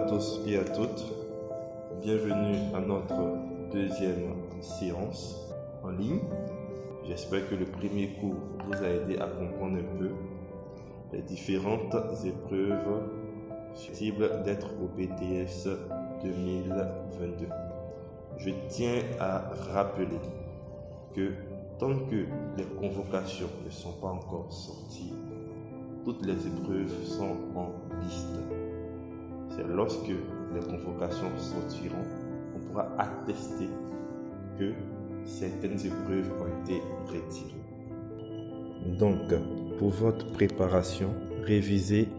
tous et à toutes, bienvenue à notre deuxième séance en ligne. J'espère que le premier cours vous a aidé à comprendre un peu les différentes épreuves susceptibles d'être au BTS 2022. Je tiens à rappeler que tant que les convocations ne sont pas encore sorties, toutes les épreuves sont en liste. C'est lorsque les convocations sortiront, on pourra attester que certaines épreuves ont été retirées. Donc, pour votre préparation, révisez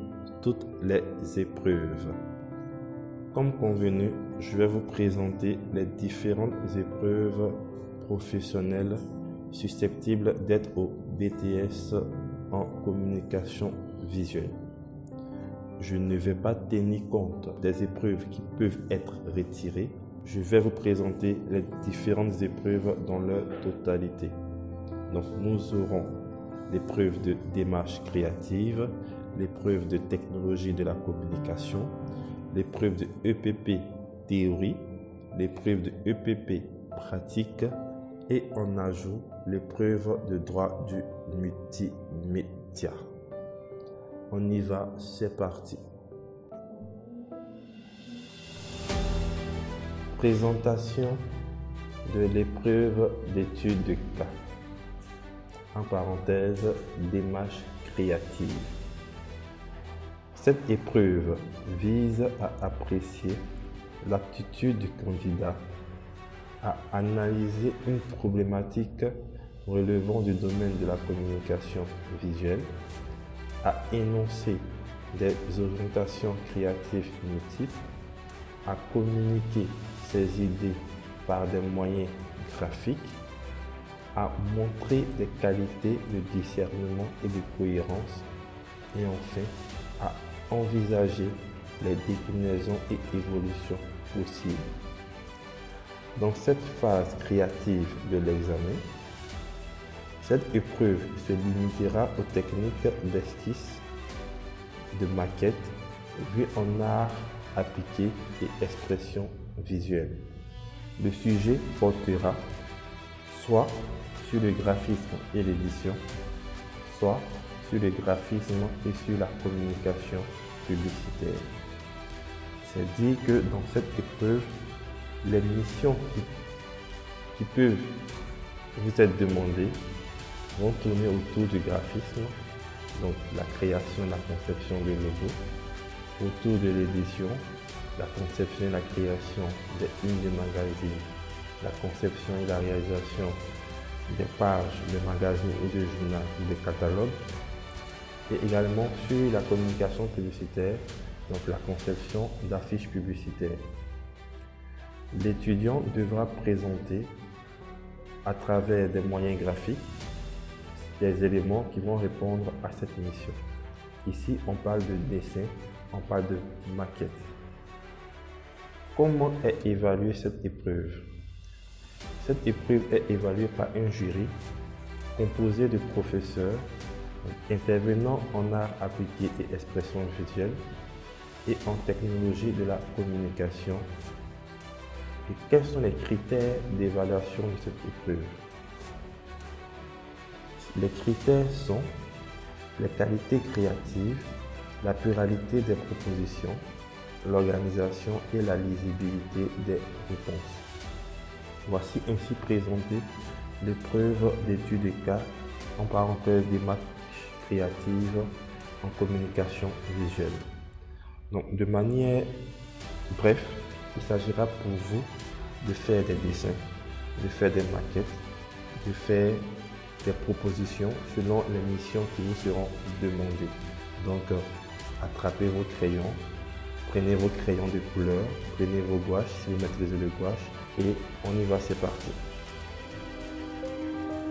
toutes les épreuves. Comme convenu, je vais vous présenter les différentes épreuves professionnelles susceptibles d'être au BTS en communication visuelle. Je ne vais pas tenir compte des épreuves qui peuvent être retirées. Je vais vous présenter les différentes épreuves dans leur totalité. Donc, nous aurons l'épreuve de démarche créative, l'épreuve de technologie de la communication, l'épreuve de EPP théorie, l'épreuve de EPP pratique et en ajout l'épreuve de droit du multimédia. On y va, c'est parti. Présentation de l'épreuve d'étude de cas. En parenthèse, démarche créative. Cette épreuve vise à apprécier l'aptitude du candidat à analyser une problématique relevant du domaine de la communication visuelle, à énoncer des orientations créatives multiples, à communiquer ses idées par des moyens graphiques, à montrer des qualités de discernement et de cohérence, et enfin à envisager les déclinaisons et évolutions possibles. Dans cette phase créative de l'examen, cette épreuve se limitera aux techniques d'esquisse, de maquette, vues en art appliqué et expression visuelle. Le sujet portera soit sur le graphisme et l'édition, soit sur le graphisme et sur la communication publicitaire. C'est dire que dans cette épreuve, les missions qui peuvent vous être demandées vont tourner autour du graphisme, donc la création et la conception de logos, autour de l'édition, la conception et la création des lignes de magazines, la conception et la réalisation des pages de magazines ou de journaux ou de catalogues, et également sur la communication publicitaire, donc la conception d'affiches publicitaires. L'étudiant devra présenter à travers des moyens graphiques des éléments qui vont répondre à cette mission. Ici, on parle de dessin, on parle de maquette. Comment est évaluée cette épreuve? Cette épreuve est évaluée par un jury composé de professeurs intervenant en art appliqué et expression visuelle et en technologie de la communication. Et quels sont les critères d'évaluation de cette épreuve? Les critères sont les qualités créatives, la pluralité des propositions, l'organisation et la lisibilité des réponses. Voici ainsi présentée l'épreuve d'étude de cas, en parenthèse démarche créative en communication visuelle. Donc, de manière bref, il s'agira pour vous de faire des dessins, de faire des maquettes, de faire des propositions selon les missions qui vous seront demandées. Donc, attrapez vos crayons, prenez vos crayons de couleur, prenez vos gouaches si vous maîtrisez le gouache et on y va, c'est parti.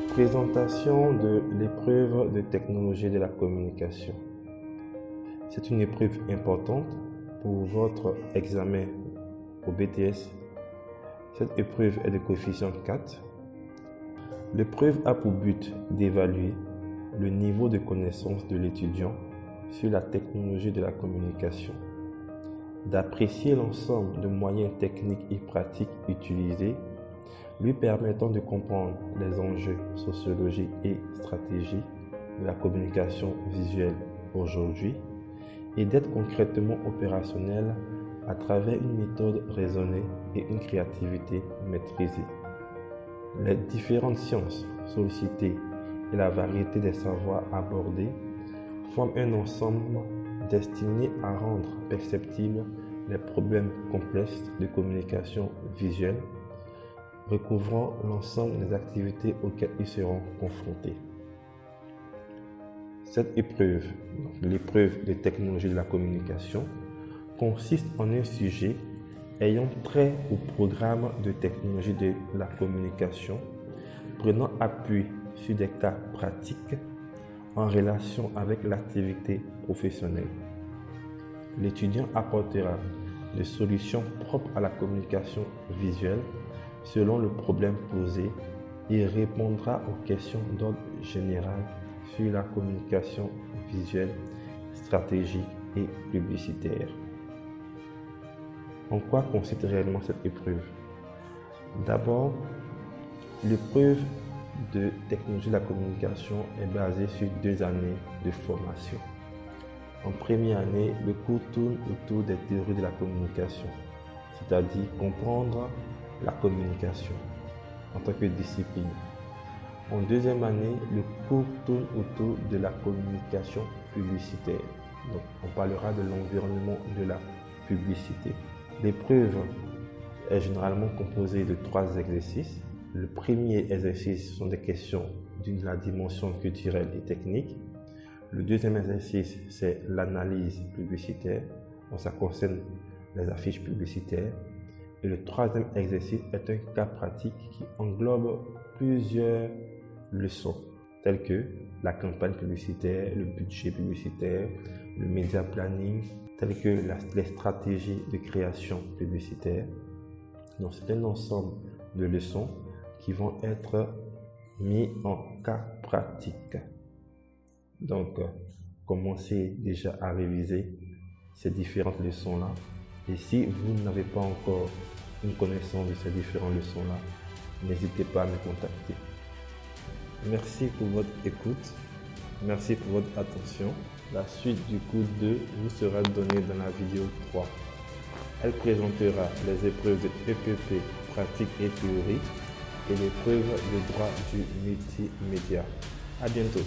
Présentation de l'épreuve de technologie de la communication. C'est une épreuve importante pour votre examen au BTS. Cette épreuve est de coefficient 4. L'épreuve a pour but d'évaluer le niveau de connaissance de l'étudiant sur la technologie de la communication. d'apprécier l'ensemble de moyens techniques et pratiques utilisés, lui permettant de comprendre les enjeux sociologiques et stratégiques de la communication visuelle aujourd'hui et d'être concrètement opérationnel à travers une méthode raisonnée et une créativité maîtrisée. Les différentes sciences sollicitées et la variété des savoirs abordés forment un ensemble destiné à rendre perceptibles les problèmes complexes de communication visuelle, recouvrant l'ensemble des activités auxquelles ils seront confrontés. Cette épreuve, l'épreuve des technologies de la communication, consiste en un sujet ayant trait au programme de technologie de la communication, prenant appui sur des cas pratiques en relation avec l'activité professionnelle. L'étudiant apportera des solutions propres à la communication visuelle selon le problème posé et répondra aux questions d'ordre général sur la communication visuelle, stratégique et publicitaire. En quoi consiste réellement cette épreuve? D'abord, l'épreuve de technologie de la communication est basée sur 2 années de formation. En première année, le cours tourne autour des théories de la communication, c'est-à-dire comprendre la communication en tant que discipline. En deuxième année, le cours tourne autour de la communication publicitaire. Donc, on parlera de l'environnement de la publicité. L'épreuve est généralement composée de 3 exercices. Le premier exercice sont des questions de la dimension culturelle et technique. Le deuxième exercice, c'est l'analyse publicitaire. Donc, ça concerne les affiches publicitaires. Et le troisième exercice est un cas pratique qui englobe plusieurs leçons, telles que la campagne publicitaire, le budget publicitaire, le media planning, telles que les stratégies de création publicitaire. Donc, c'est un ensemble de leçons qui vont être mis en cas pratique. Donc, commencez déjà à réviser ces différentes leçons-là. Et si vous n'avez pas encore une connaissance de ces différentes leçons-là, n'hésitez pas à me contacter. Merci pour votre écoute. Merci pour votre attention. La suite du cours 2 vous sera donnée dans la vidéo 3. Elle présentera les épreuves de EPP, pratique et théorie, et l'épreuve de droit du multimédia. À bientôt.